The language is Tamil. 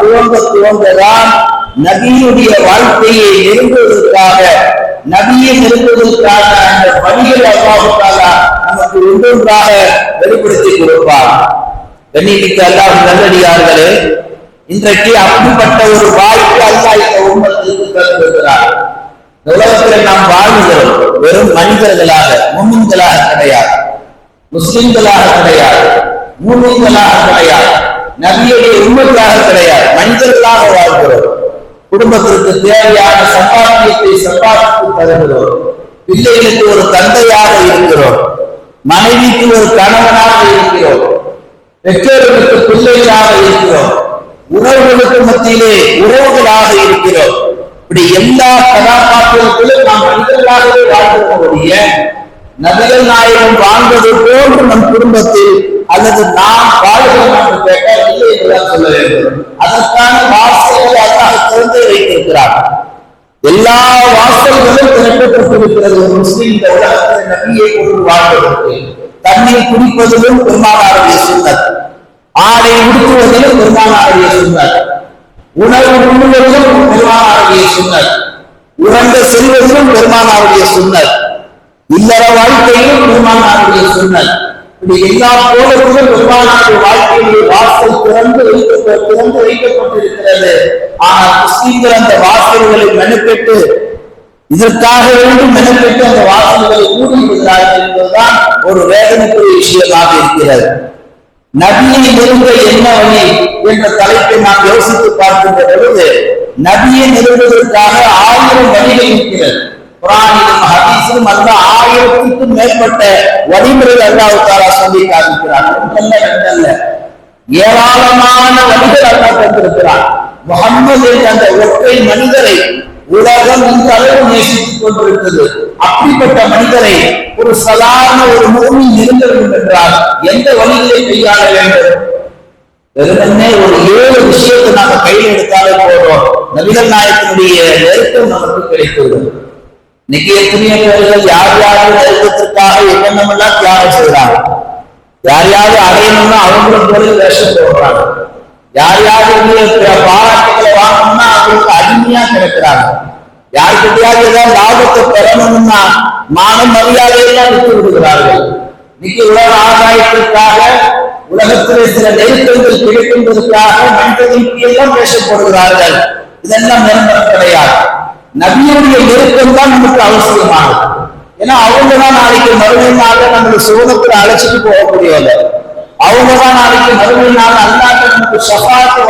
துவங்கதான் நபியுடைய வாழ்க்கையை நெருங்குவதற்காக, நபியை நெருங்குவதற்காக அந்த வழிகளை அல்லாஹ் தஆலா நமக்கு ஒன்றொன்றாக வெளிப்படுத்தி கொடுப்பார். கண்ணியமிக்க அல்லாஹ் நல்லடியார்களே, இன்றைக்கு அப்படிப்பட்ட ஒரு வாய்ப்பு அல்லாஹ் இந்த உம்மத்துக்கு தந்திருக்கிறார். உலகத்தில் நாம் வாழ்கிறோம் வெறும் மனிதர்களாக, முஃமின்களாக கிடையாது, முஸ்லிம்களாக கிடையாது, மூமின்களாக கிடையாது, நபியுடைய உம்மத்தாக கிடையாது, மனிதர்களாக வாழ்கிறோம். குடும்பத்திற்கு தேவையான சம்பாத்தியத்தை சம்பாதித்து தருகிறோம், பிள்ளைகளுக்கு ஒரு தந்தையாக இருக்கிறோம், மனைவிக்கு ஒரு கணவனாக இருக்கிறோம், பெற்றோர்களுக்கு பிள்ளைகளாக இருக்கிறோம், உறவுகளுக்கு மத்தியிலே உறவுகளாக இருக்கிறோம். இப்படி எல்லா கதாபாத்திரத்திலும் நாம் மனிதர்களாகவே வாழ்கிறோம். நபிகள் நாயகம் வாழ்ந்தது போன்று நம் குடும்பத்தில் அல்லது நாம் வாழ்கிறோம் என்று கேட்டால் இல்லை என்றுதான் சொல்ல வேண்டும். அதற்கான வாசல்களை அல்லாஹ் திறந்து வைத்திருக்கிறார். எல்லா வாசல்களும் திறக்கப்பட்டிருக்கிறது. ஒரு முஸ்லிம் இந்த உலகத்தில் நபியை கொண்டு வாழ்வதற்கு தண்ணீர் குடிப்பதிலும் பெருமானாருடைய சுன்னத், ஆடை உடுத்துவதிலும் பெருமானாருடைய சுன்னத், உணவு உண்ணுவதிலும் பெருமானாருடைய சுன்னத், உறங்க செல்வதிலும் பெருமானாருடைய சுன்னத், இல்லற வாழ்க்கையிலும் பெருமானாருடைய சுன்னத். இப்படி எல்லா கோலத்திலும் பெருமானாருடைய வாழ்க்கையிலே வாசல் திறந்து வைக்கப்பட்டிருக்கிறது. ஆனால் முஸ்லிம்கள் அந்த வாசல்களை மெனக்கெட்டு, இதற்காக வேண்டும் மெனக்கெட்டு அந்த வாசல்களை மூடிவிடுகிறார்கள் என்பதுதான் ஒரு வேதனைக்குரிய விஷயமாக இருக்கிறது. நபியை நெருங்க என்ன வழி என்ற தலைப்பை நாம் யோசித்து பார்க்கின்ற பொழுது, நபியை நெருங்குவதற்காக 1000 வழிகள் இருக்கிறது. குர்ஆனிலும் ஹதீஸிலும் அல்லாஹ் 1000க்கும் மேற்பட்ட வழிமுறைகள் அல்லாஹ் தஆலா சொல்லி காண்பிக்கிறார். ஒன்றல்ல ரெண்டல்ல, ஏராளமான வழிகள் அல்லாஹ் தந்திருக்கிறார். முஹம்மது என்ற அந்த ஒற்றை மனிதரை உலகம் இந்த அளவு நேசித்துக் கொண்டிருக்கிறது. அப்படிப்பட்ட மனிதரை ஒரு சாதாரண ஒரு முஃமின் நெருங்க வேண்டும் என்றால் எந்த வழிகளை கையாள வேண்டும்? வெறுமனே ஒரு 7 விஷயத்தை நாம கையில் எடுத்தாலே போதும், நபிகள் நாயகத்தினுடைய நெருக்கம் நமக்கு கிடைத்துவிடும். இன்னைக்கு எத்தனையோ பேர்கள் யார் யாரும் நெருக்கத்திற்காக என்னென்னமெல்லாம் தியாகம் செய்யறாங்க. யார் யாரு அடையணும்னா அவங்களும் போல வேஷம் போடுறாங்க. யார் யாருக்கு பாராட்டுகளை வாங்கணும்னா அவங்களுக்கு அடிமையா கிடைக்கிறாங்க. யாருக்கிட்டையாவது ஏதாவது லாபத்தை பெறணும்னா மான மரியாதையெல்லாம் விட்டு விடுகிறார்கள். இன்னைக்கு உலக ஆதாயத்திற்காக, உலகத்திலே சில நெருக்கங்கள் கிடைக்கின்றதற்காக மனிதர்களுக்கு எல்லாம் பேசப்படுகிறார்கள். இதெல்லாம் நிரந்தரம் கிடையாது. நபியுடைய நெருக்கம் தான் நமக்கு அவசியமானது. ஏன்னா அவங்கதான் நாளைக்கு மறுமை நாள் நம்மளை சுகத்தில் அழைச்சிட்டு போகக்கூடியவர்கள். அவங்கதான் நாளைக்கு மறுமை நாள் அல்லாஹ் நமக்கு ஷஃபாஅத்